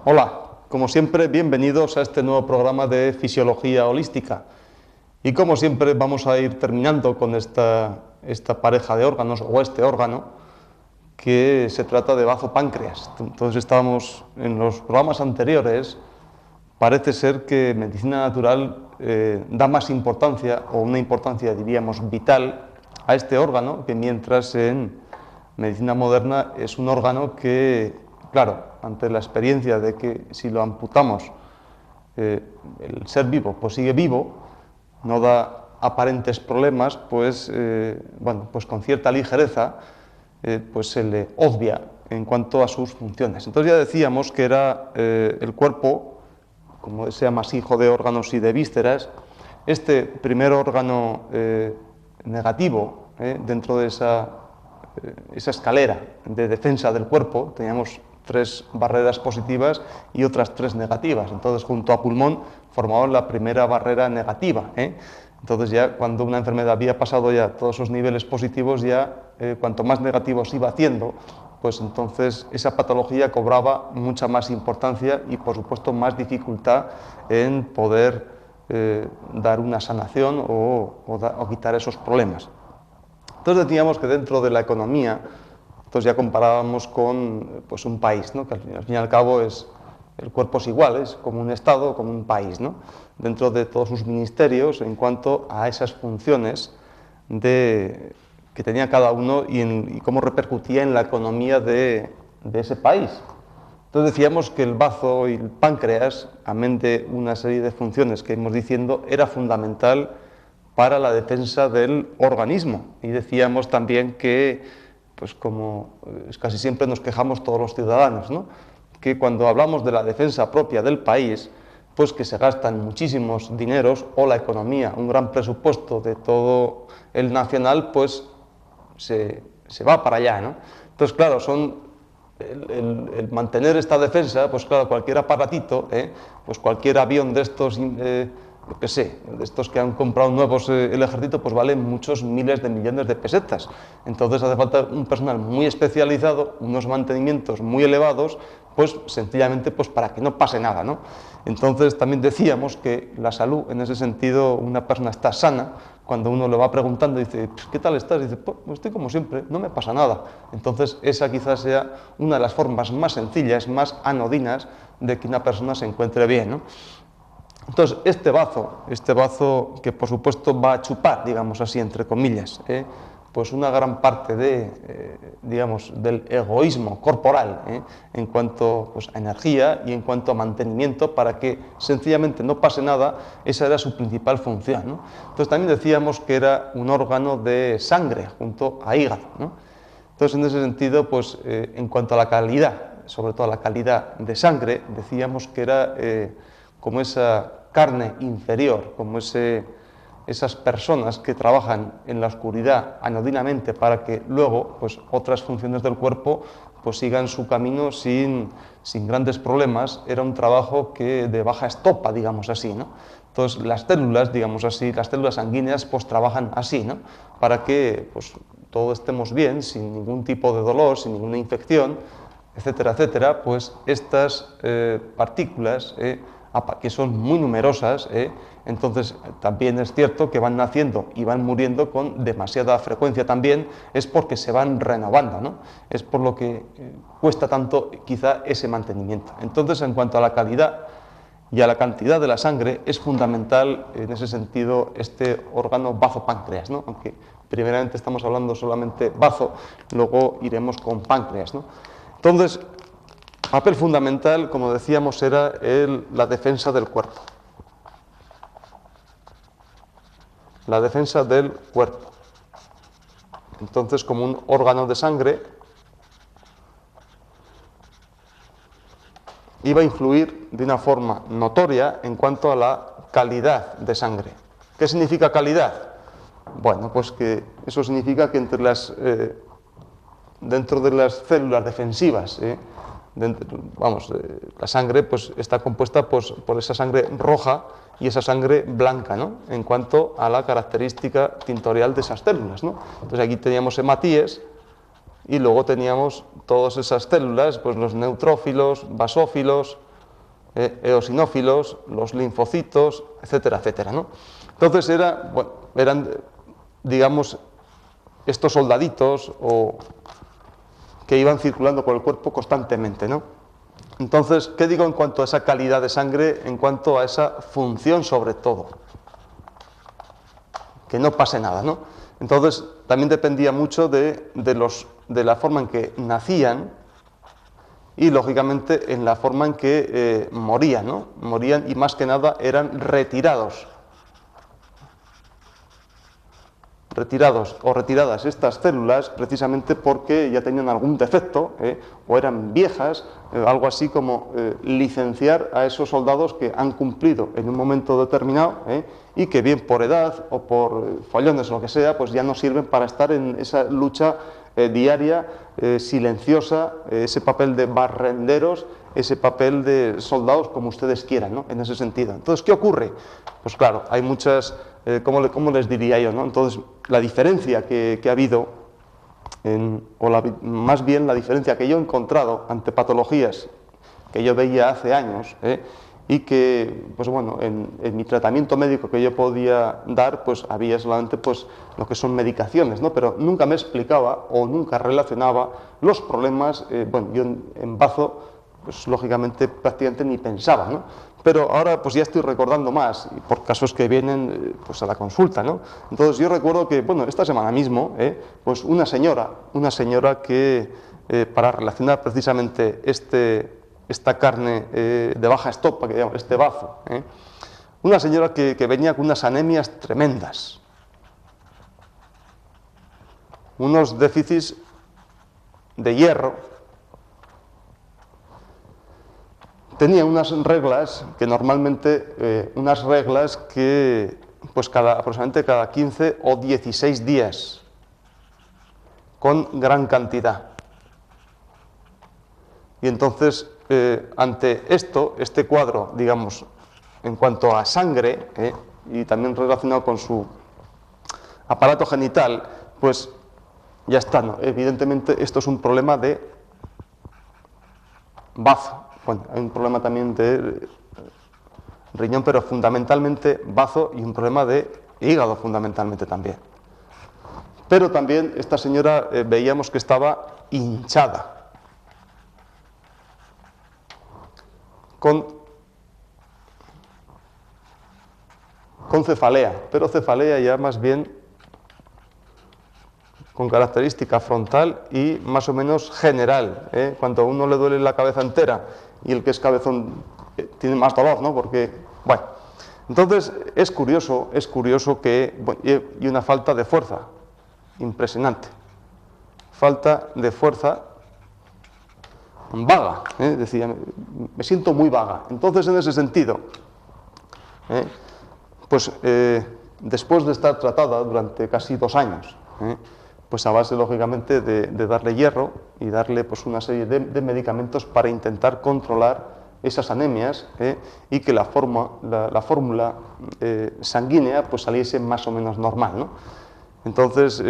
Hola, como siempre, bienvenidos a este nuevo programa de Fisiología Holística. Y como siempre vamos a ir terminando con esta pareja de órganos, o este órgano, que se trata de bazo-páncreas. Entonces estábamos en los programas anteriores, parece ser que medicina natural da más importancia, o una importancia diríamos vital, a este órgano, que mientras en medicina moderna es un órgano que, claro, ante la experiencia de que si lo amputamos el ser vivo pues sigue vivo, no da aparentes problemas, pues, bueno, pues con cierta ligereza pues se le obvia en cuanto a sus funciones. Entonces ya decíamos que era el cuerpo, como ese amasijo de órganos y de vísceras, este primer órgano negativo dentro de esa escalera de defensa del cuerpo. Teníamos 3 barreras positivas y otras 3 negativas. Entonces, junto a pulmón, formaban la primera barrera negativa. Entonces, ya cuando una enfermedad había pasado ya todos esos niveles positivos, ya cuanto más negativos iba haciendo, pues entonces esa patología cobraba mucha más importancia y, por supuesto, más dificultad en poder dar una sanación o quitar esos problemas. Entonces decíamos que dentro de la economía, entonces ya comparábamos con pues, un país, ¿no? Que al fin y al cabo el cuerpo es igual, es como un Estado, como un país, ¿no? Dentro de todos sus ministerios en cuanto a esas funciones que tenía cada uno y cómo repercutía en la economía de ese país. Entonces decíamos que el bazo y el páncreas, amén de una serie de funciones que hemos diciendo, era fundamental para la defensa del organismo. Y decíamos también que, pues como casi siempre nos quejamos todos los ciudadanos, ¿no? Que cuando hablamos de la defensa propia del país, pues que se gastan muchísimos dineros, o la economía, un gran presupuesto de todo el nacional, pues se va para allá, ¿no? Entonces, claro, el mantener esta defensa, pues claro, cualquier aparatito, pues cualquier avión de estos, yo qué sé, de estos que han comprado nuevos el ejército, pues valen muchos miles de millones de pesetas. Entonces hace falta un personal muy especializado, unos mantenimientos muy elevados, pues sencillamente pues para que no pase nada, ¿no? Entonces también decíamos que la salud, en ese sentido, una persona está sana cuando uno le va preguntando y dice, ¿qué tal estás? Y dice, pues estoy como siempre, no me pasa nada. Entonces esa quizás sea una de las formas más sencillas, más anodinas de que una persona se encuentre bien, ¿no? Entonces, este bazo que por supuesto va a chupar, digamos así, entre comillas, pues una gran parte digamos, del egoísmo corporal en cuanto pues, a energía y en cuanto a mantenimiento, para que sencillamente no pase nada, esa era su principal función, ¿no? Entonces también decíamos que era un órgano de sangre junto a hígado, ¿no? Entonces, en ese sentido, pues en cuanto a la calidad, sobre todo a la calidad de sangre, decíamos que era como esa carne inferior, como esas personas que trabajan en la oscuridad anodinamente para que luego pues, otras funciones del cuerpo pues, sigan su camino sin grandes problemas. Era un trabajo de baja estopa, digamos así, ¿no? Entonces las células, digamos así, las células sanguíneas pues trabajan así, ¿no? Para que pues, todos estemos bien, sin ningún tipo de dolor, sin ninguna infección, etcétera, etcétera. Pues estas partículas que son muy numerosas, entonces también es cierto que van naciendo y van muriendo con demasiada frecuencia también, es porque se van renovando, ¿no? Es por lo que cuesta tanto quizá ese mantenimiento. Entonces, en cuanto a la calidad y a la cantidad de la sangre, es fundamental en ese sentido este órgano bazo-páncreas, ¿no? Aunque primeramente estamos hablando solamente bazo, luego iremos con páncreas, ¿no? Entonces, papel fundamental, como decíamos, era la defensa del cuerpo. La defensa del cuerpo. Entonces, como un órgano de sangre, iba a influir de una forma notoria en cuanto a la calidad de sangre. ¿Qué significa calidad? Bueno, pues que eso significa que dentro de las células defensivas, la sangre pues, está compuesta pues, por esa sangre roja y esa sangre blanca, ¿no? En cuanto a la característica tintorial de esas células, ¿no? Entonces aquí teníamos hematíes y luego teníamos todas esas células, pues los neutrófilos, basófilos, eosinófilos, los linfocitos, etcétera, etcétera, ¿no? Entonces eran, digamos, estos soldaditos que iban circulando por el cuerpo constantemente, ¿no? Entonces, ¿qué digo en cuanto a esa calidad de sangre, en cuanto a esa función sobre todo? Que no pase nada, ¿no? Entonces, también dependía mucho de la forma en que nacían y, lógicamente, en la forma en que morían, ¿no? Morían y, más que nada, eran retirados o retiradas estas células precisamente porque ya tenían algún defecto o eran viejas, algo así como licenciar a esos soldados que han cumplido en un momento determinado y que bien por edad o por follones o lo que sea, pues ya no sirven para estar en esa lucha diaria, silenciosa, ese papel de barrenderos, ese papel de soldados como ustedes quieran, ¿no? En ese sentido. Entonces, ¿qué ocurre? Pues claro, hay muchas, ¿cómo les diría yo, ¿no? Entonces, la diferencia que ha habido, más bien la diferencia que yo he encontrado ante patologías que yo veía hace años, y que, pues bueno, en mi tratamiento médico que yo podía dar, pues había solamente pues lo que son medicaciones, ¿no? Pero nunca me explicaba o nunca relacionaba los problemas, bueno, yo en bazo, pues lógicamente prácticamente ni pensaba, ¿no? Pero ahora pues ya estoy recordando más, y por casos que vienen pues a la consulta, ¿no? Entonces yo recuerdo que, bueno, esta semana mismo, pues una señora que para relacionar precisamente esta carne de baja estopa, que llamamos este bazo, una señora que venía con unas anemias tremendas, unos déficits de hierro, tenía unas reglas que normalmente, pues aproximadamente cada 15 o 16 días, con gran cantidad. Y entonces, ante este cuadro, digamos, en cuanto a sangre, y también relacionado con su aparato genital, pues ya está, ¿no? Evidentemente esto es un problema de bazo. Bueno, hay un problema también de riñón, pero fundamentalmente bazo y un problema de hígado fundamentalmente también. Pero también esta señora veíamos que estaba hinchada, con cefalea, pero cefalea ya más bien con característica frontal y más o menos general. Cuando a uno le duele la cabeza entera y el que es cabezón tiene más dolor, ¿no? Porque, bueno, entonces es curioso que, bueno, y una falta de fuerza impresionante, falta de fuerza vaga, decía, me siento muy vaga. Entonces, en ese sentido, pues después de estar tratada durante casi 2 años, pues a base, lógicamente, de darle hierro y darle pues una serie de medicamentos para intentar controlar esas anemias y que la fórmula sanguínea pues saliese más o menos normal, ¿no? Entonces,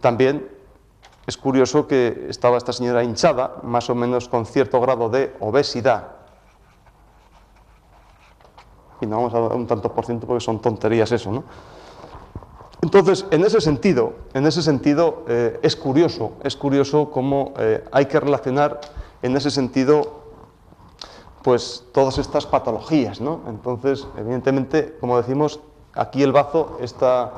también es curioso que estaba esta señora hinchada, más o menos con cierto grado de obesidad, y no vamos a dar un tanto por ciento porque son tonterías eso, ¿no? Entonces, en ese sentido es curioso cómo hay que relacionar en ese sentido pues todas estas patologías, ¿no? Entonces, evidentemente, como decimos, aquí el bazo está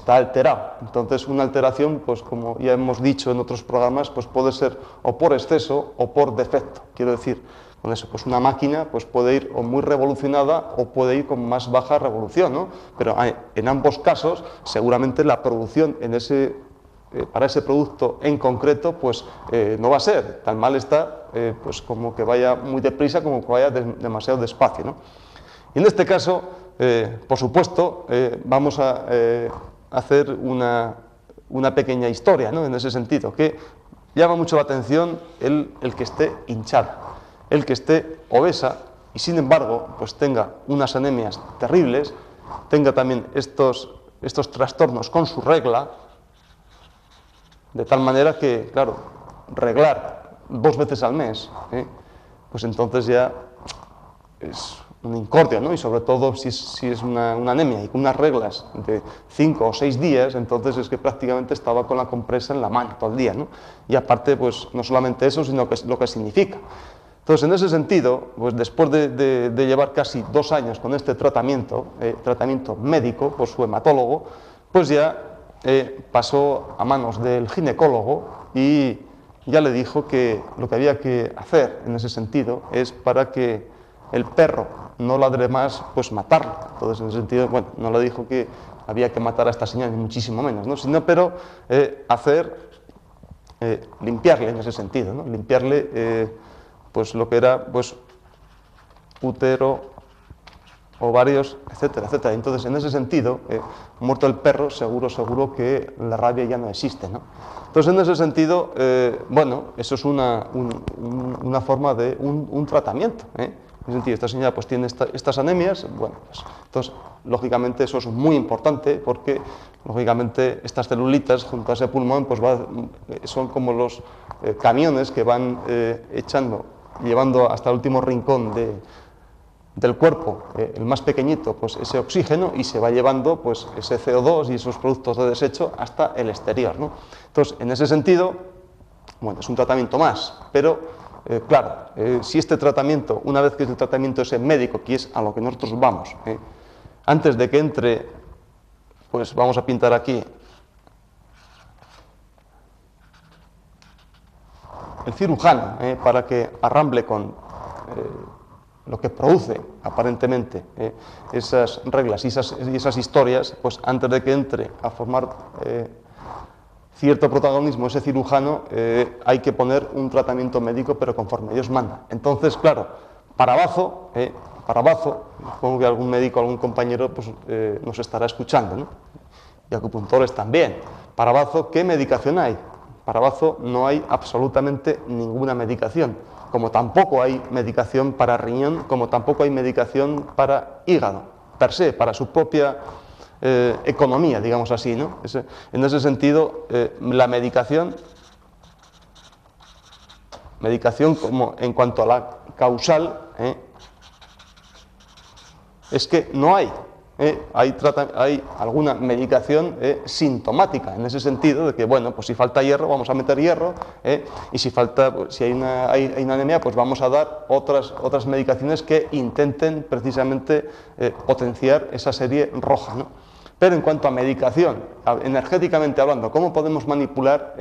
alterado. Entonces, una alteración, pues como ya hemos dicho en otros programas, pues puede ser o por exceso o por defecto. Quiero decir, con eso, pues una máquina pues puede ir o muy revolucionada o puede ir con más baja revolución, ¿no? Pero en ambos casos, seguramente la producción para ese producto en concreto, pues no va a ser tan mal está, pues como que vaya muy deprisa como que vaya demasiado despacio, ¿no? Y en este caso, por supuesto, vamos a hacer una pequeña historia, ¿no? En ese sentido, que llama mucho la atención el que esté hinchada, el que esté obesa y sin embargo pues tenga unas anemias terribles, tenga también estos trastornos con su regla, de tal manera que, claro, reglar 2 veces al mes, pues entonces ya es un incordio, ¿no? Y sobre todo si es una anemia y con unas reglas de 5 o 6 días, entonces es que prácticamente estaba con la compresa en la mano todo el día, ¿no? Y aparte, pues no solamente eso, sino que es lo que significa. Entonces, en ese sentido, pues después de llevar casi 2 años con este tratamiento médico por su hematólogo, pues ya pasó a manos del ginecólogo y ya le dijo que lo que había que hacer en ese sentido es para que el perro no ladre más, pues matarlo. Entonces, en ese sentido, bueno, no le dijo que había que matar a esta señora, ni muchísimo menos, ¿no? Sino, pero limpiarle en ese sentido, ¿no? Limpiarle pues lo que era pues útero, ovarios, etcétera, etcétera. Entonces, en ese sentido, muerto el perro, seguro que la rabia ya no existe, ¿no? Entonces, en ese sentido, bueno, eso es una forma de un tratamiento, En ese sentido, esta señora pues tiene estas anemias, bueno, pues, entonces, lógicamente eso es muy importante porque, lógicamente, estas celulitas junto a ese pulmón pues son como los camiones que van llevando hasta el último rincón del cuerpo, el más pequeñito, pues ese oxígeno, y se va llevando pues ese CO2 y esos productos de desecho hasta el exterior, ¿no? Entonces, en ese sentido, bueno, es un tratamiento más, pero claro, si este tratamiento, una vez que el tratamiento es médico, que es a lo que nosotros vamos, antes de que entre, pues vamos a pintar aquí el cirujano, para que arramble con lo que produce aparentemente esas reglas y esas historias, pues antes de que entre a formar cierto protagonismo ese cirujano, hay que poner un tratamiento médico, pero conforme Dios manda. Entonces, claro, para Bazo, supongo que algún médico, algún compañero pues, nos estará escuchando, ¿no? Y acupuntores también. Para Bazo, ¿qué medicación hay? Para Bazo no hay absolutamente ninguna medicación, como tampoco hay medicación para riñón, como tampoco hay medicación para hígado, per se, para su propia economía, digamos así, ¿no? En ese sentido, la medicación como en cuanto a la causal, es que no hay. Hay alguna medicación sintomática, en ese sentido de que, bueno, pues si falta hierro, vamos a meter hierro, y si falta, pues, si hay una anemia, pues vamos a dar otras medicaciones que intenten precisamente potenciar esa serie roja, ¿no? Pero en cuanto a medicación, energéticamente hablando, ¿cómo podemos manipular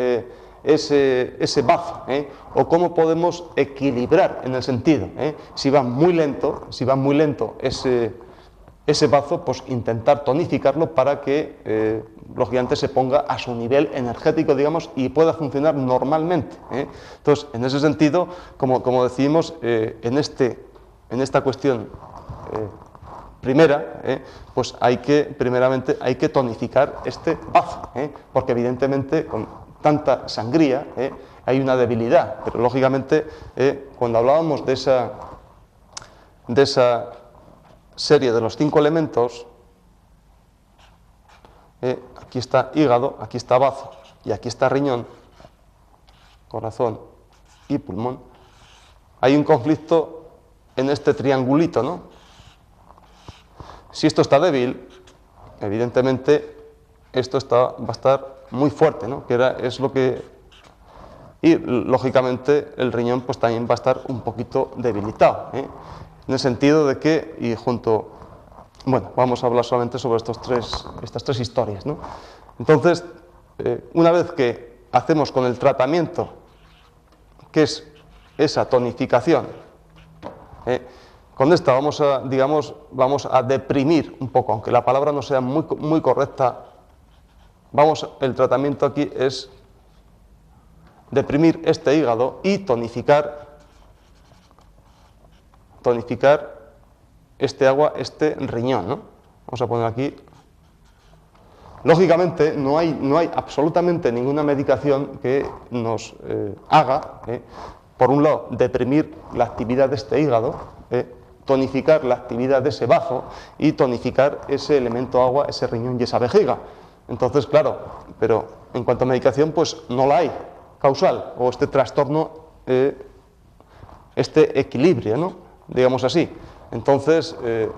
ese bazo? ¿O cómo podemos equilibrar en el sentido? Si va muy lento ese bazo, pues intentar tonificarlo para que, lógicamente, se ponga a su nivel energético, digamos, y pueda funcionar normalmente. Entonces, en ese sentido, como decimos, en esta cuestión primera, pues primeramente hay que tonificar este bazo, porque evidentemente con tanta sangría hay una debilidad, pero lógicamente cuando hablábamos de esa serie de los 5 elementos, aquí está hígado, aquí está bazo y aquí está riñón, corazón y pulmón, hay un conflicto en este triangulito, ¿no? Si esto está débil, evidentemente esto va a estar muy fuerte, ¿no? Y lógicamente el riñón pues también va a estar un poquito debilitado, en el sentido de que, bueno, vamos a hablar solamente sobre estas tres historias, ¿no? Entonces, una vez que hacemos con el tratamiento, que es esa tonificación, con esta vamos a deprimir un poco, aunque la palabra no sea muy correcta. El tratamiento aquí es deprimir este hígado y tonificar este agua, este riñón, ¿no? Vamos a poner aquí. Lógicamente no hay absolutamente ninguna medicación que nos haga, por un lado, deprimir la actividad de este hígado, tonificar la actividad de ese bazo y tonificar ese elemento agua, ese riñón y esa vejiga. Entonces, claro, pero en cuanto a medicación, pues no la hay causal, o este trastorno este equilibrio, ¿no? Digamos así. Entonces,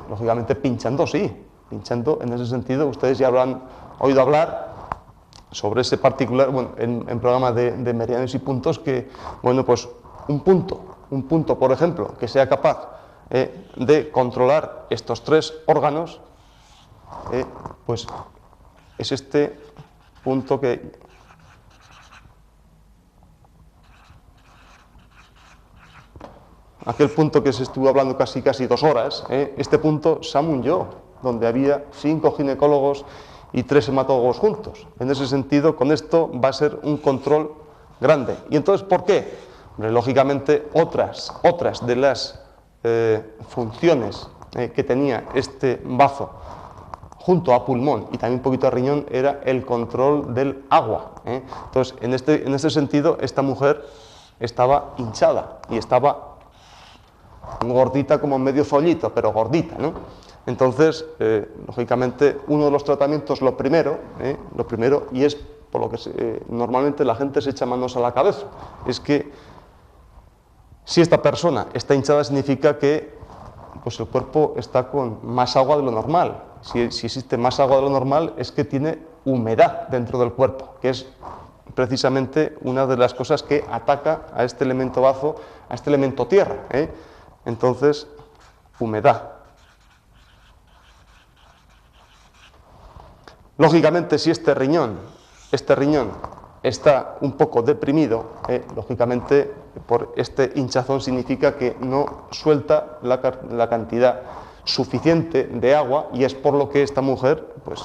lógicamente pinchando sí, pinchando en ese sentido, ustedes ya habrán oído hablar sobre ese particular, bueno, en programa de meridianos y puntos, que, bueno, pues un punto, por ejemplo, que sea capaz de controlar estos tres órganos, pues es este punto que aquel punto que se estuvo hablando casi 2 horas, este punto Samun-Yo, donde había 5 ginecólogos y 3 hematólogos juntos. En ese sentido, con esto va a ser un control grande. ¿Y entonces por qué? Hombre, lógicamente, otras de las funciones que tenía este bazo junto a pulmón y también un poquito a riñón era el control del agua. Entonces, en este sentido, esta mujer estaba hinchada y estaba gordita como medio follito, pero gordita, ¿no? Entonces, lógicamente, uno de los tratamientos, lo primero, y es por lo que normalmente la gente se echa manos a la cabeza, es que si esta persona está hinchada significa que pues el cuerpo está con más agua de lo normal. Si existe más agua de lo normal es que tiene humedad dentro del cuerpo, que es precisamente una de las cosas que ataca a este elemento bazo, a este elemento tierra. Entonces, humedad. Lógicamente, si este riñón está un poco deprimido, lógicamente por este hinchazón significa que no suelta la cantidad suficiente de agua, y es por lo que esta mujer, pues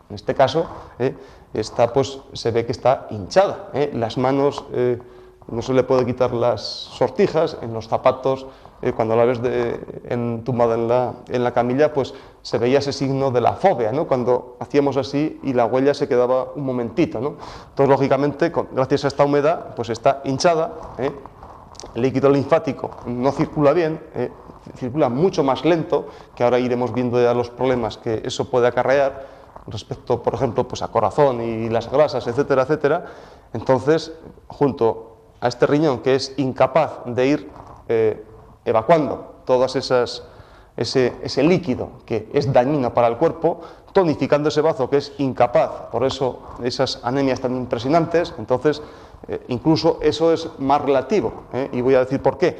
en este caso, se ve que está hinchada. Las manos, no se le puede quitar las sortijas, en los zapatos, cuando la ves tumbada en la camilla, pues se veía ese signo de la fobia, ¿no? Cuando hacíamos así y la huella se quedaba un momentito, ¿no? Entonces, lógicamente, gracias a esta humedad, pues está hinchada, el líquido linfático no circula bien, circula mucho más lento, que ahora iremos viendo ya los problemas que eso puede acarrear respecto, por ejemplo, pues a corazón y las grasas, etcétera, etcétera. Entonces, junto a este riñón que es incapaz de ir evacuando todas ese líquido que es dañino para el cuerpo, tonificando ese bazo que es incapaz, por eso esas anemias tan impresionantes. Entonces, incluso eso es más relativo, y voy a decir por qué.